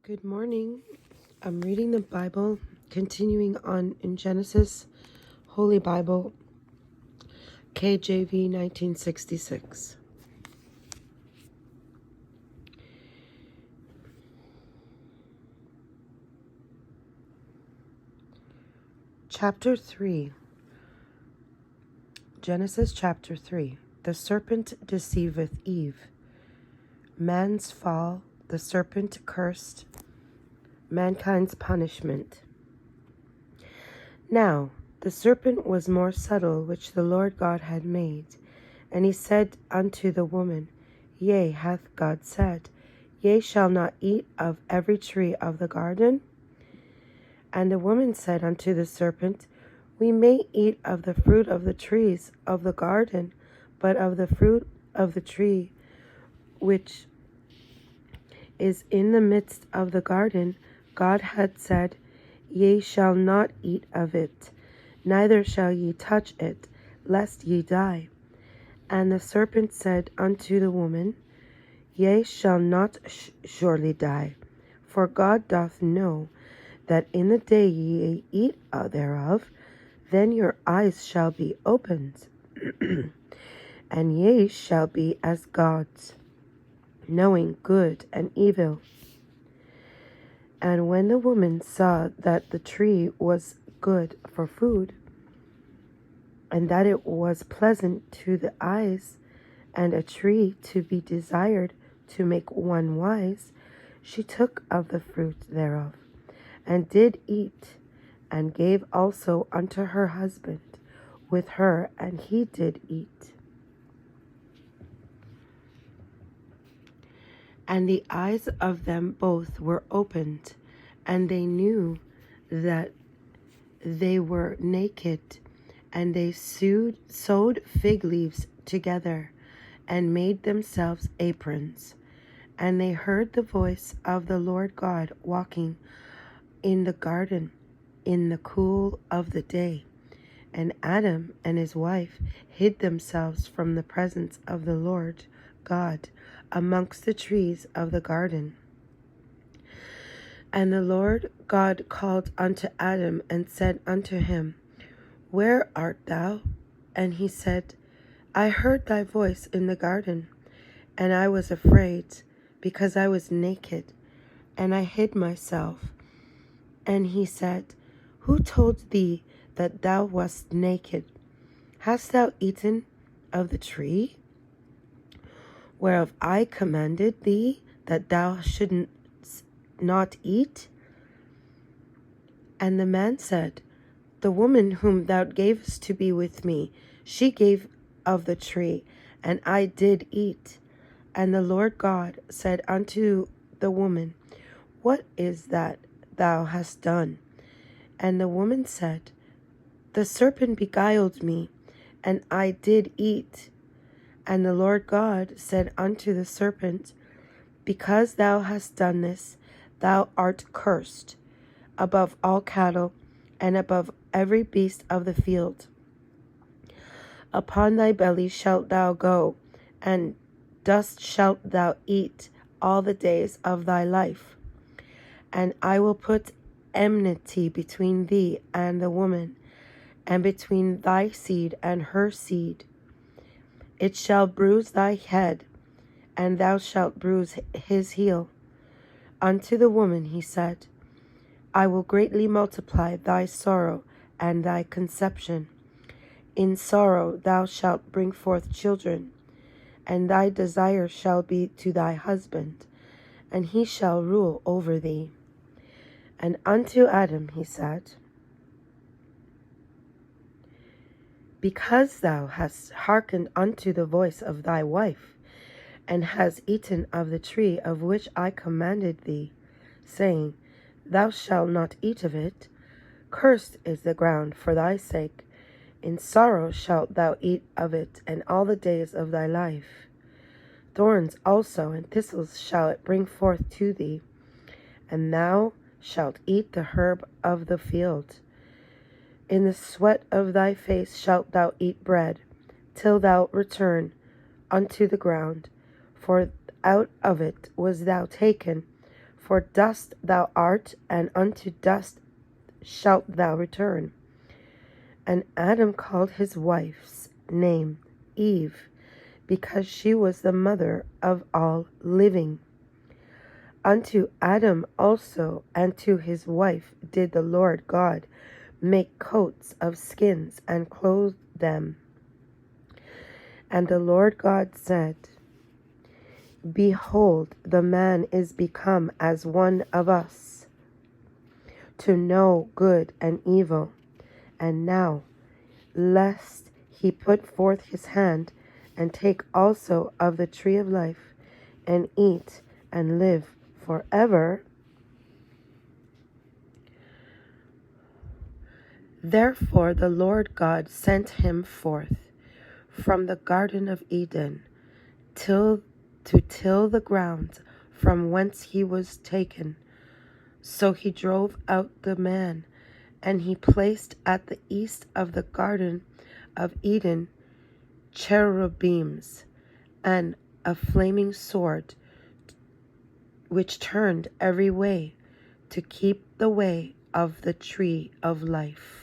Good morning. I'm reading the Bible, continuing on in Genesis, Holy Bible, KJV 1966. Chapter 3. Genesis chapter 3. The serpent deceiveth Eve. Man's fall, the serpent cursed, mankind's punishment. Now, the serpent was more subtle which the Lord God had made. And he said unto the woman, Yea, hath God said, Ye shall not eat of every tree of the garden? And the woman said unto the serpent, We may eat of the fruit of the trees of the garden, but of the fruit of the tree which is in the midst of the garden, God had said, Ye shall not eat of it, neither shall ye touch it, lest ye die. And the serpent said unto the woman, Ye shall not surely die, for God doth know that in the day ye eat thereof, then your eyes shall be opened, and ye shall be as gods, knowing good and evil. And when the woman saw that the tree was good for food, and that it was pleasant to the eyes, and a tree to be desired to make one wise, she took of the fruit thereof, and did eat, and gave also unto her husband with her, and he did eat. And the eyes of them both were opened, and they knew that they were naked, and they sewed fig leaves together, and made themselves aprons. And they heard the voice of the Lord God walking in the garden in the cool of the day. And Adam and his wife hid themselves from the presence of the Lord God amongst the trees of the garden. And the Lord God called unto Adam and said unto him, Where art thou? And he said, I heard thy voice in the garden, and I was afraid, because I was naked, and I hid myself. And he said, Who told thee that thou wast naked? Hast thou eaten of the tree whereof I commanded thee that thou shouldst not eat? And the man said, The woman whom thou gavest to be with me, she gave of the tree, and I did eat. And the Lord God said unto the woman, What is that thou hast done? And the woman said, The serpent beguiled me, and I did eat. And the Lord God said unto the serpent, Because thou hast done this, thou art cursed above all cattle, and above every beast of the field. Upon thy belly shalt thou go, and dust shalt thou eat all the days of thy life. And I will put enmity between thee and the woman, and between thy seed and her seed. It shall bruise thy head, and thou shalt bruise his heel. Unto the woman he said, I will greatly multiply thy sorrow and thy conception. In sorrow thou shalt bring forth children, and thy desire shall be to thy husband, and he shall rule over thee. And unto Adam he said, Because thou hast hearkened unto the voice of thy wife, and hast eaten of the tree of which I commanded thee, saying, Thou shalt not eat of it, cursed is the ground for thy sake. In sorrow shalt thou eat of it, and all the days of thy life. Thorns also and thistles shall it bring forth to thee, and thou shalt eat the herb of the field. In the sweat of thy face shalt thou eat bread, till thou return unto the ground, for out of it was thou taken, For dust thou art, and unto dust shalt thou return. And Adam called his wife's name Eve, because she was the mother of all living. Unto Adam also and to his wife did the Lord God make coats of skins and clothe them. And the Lord God said, Behold, the man is become as one of us, to know good and evil. And now, lest he put forth his hand and take also of the tree of life, and eat and live forever. Therefore the Lord God sent him forth from the Garden of Eden to till the ground from whence he was taken. So he drove out the man, and he placed at the east of the Garden of Eden cherubims and a flaming sword, which turned every way to keep the way of the tree of life.